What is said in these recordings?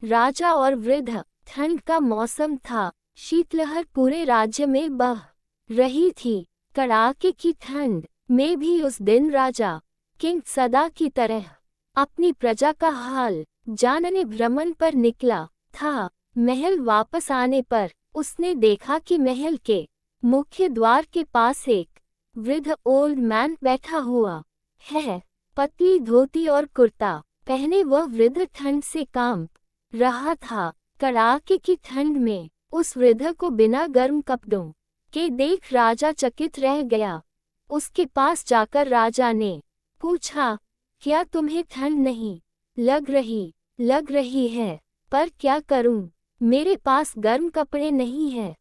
राजा और वृद्ध। ठंड का मौसम था। शीतलहर पूरे राज्य में बह रही थी। कड़ाके की ठंड में भी उस दिन राजा किंग सदा की तरह अपनी प्रजा का हाल जानने भ्रमण पर निकला था। महल वापस आने पर उसने देखा कि महल के मुख्य द्वार के पास एक वृद्ध ओल्ड मैन बैठा हुआ है। पतली धोती और कुर्ता पहने वह वृद्ध ठंड से कांप रहा था। कड़ाके की ठंड में उस वृद्ध को बिना गर्म कपड़ों के देख राजा चकित रह गया। उसके पास जाकर राजा ने पूछा, क्या तुम्हें ठंड नहीं लग रही है, पर क्या करूं? मेरे पास गर्म कपड़े नहीं है।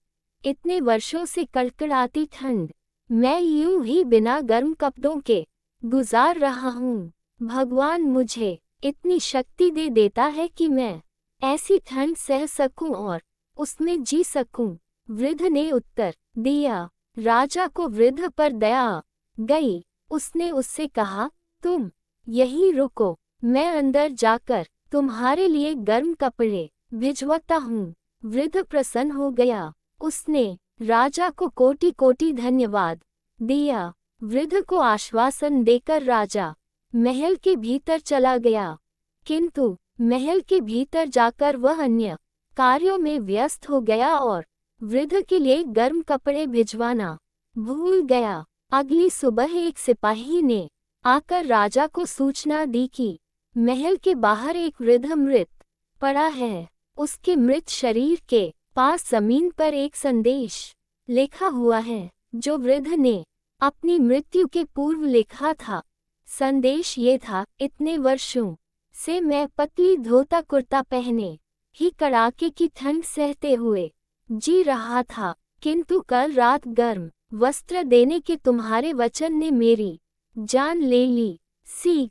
इतने वर्षों से कड़कड़ाती ठंड मैं यूं ही बिना गर्म कपड़ों के गुजार रहा हूँ। भगवान मुझे इतनी शक्ति दे देता है कि मैं ऐसी ठंड सह सकूं और उसमें जी सकूं। वृद्ध ने उत्तर दिया। राजा को वृद्ध पर दया आ गई। उसने उससे कहा, तुम यहीं रुको, मैं अंदर जाकर तुम्हारे लिए गर्म कपड़े भिजवाता हूँ। वृद्ध प्रसन्न हो गया। उसने राजा को कोटि कोटि धन्यवाद दिया। वृद्ध को आश्वासन देकर राजा महल के भीतर चला गया। किंतु महल के भीतर जाकर वह अन्य कार्यों में व्यस्त हो गया और वृद्ध के लिए गर्म कपड़े भिजवाना भूल गया। अगली सुबह एक सिपाही ने आकर राजा को सूचना दी कि महल के बाहर एक वृद्ध मृत पड़ा है। उसके मृत शरीर के पास जमीन पर एक संदेश लिखा हुआ है, जो वृद्ध ने अपनी मृत्यु के पूर्व लिखा था। संदेश ये था, इतने वर्षों से मैं पतली धोता कुर्ता पहने ही कड़ाके की ठंड सहते हुए जी रहा था, किंतु कल रात गर्म वस्त्र देने के तुम्हारे वचन ने मेरी जान ले ली। सीख,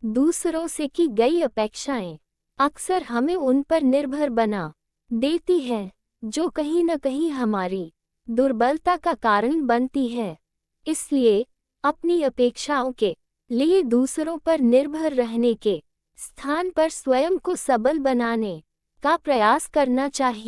दूसरों से की गई अपेक्षाएं अक्सर हमें उन पर निर्भर बना देती है, जो कहीं न कहीं हमारी दुर्बलता का कारण बनती है। इसलिए अपनी अपेक्षाओं के लिए दूसरों पर निर्भर रहने के स्थान पर स्वयं को सबल बनाने का प्रयास करना चाहिए।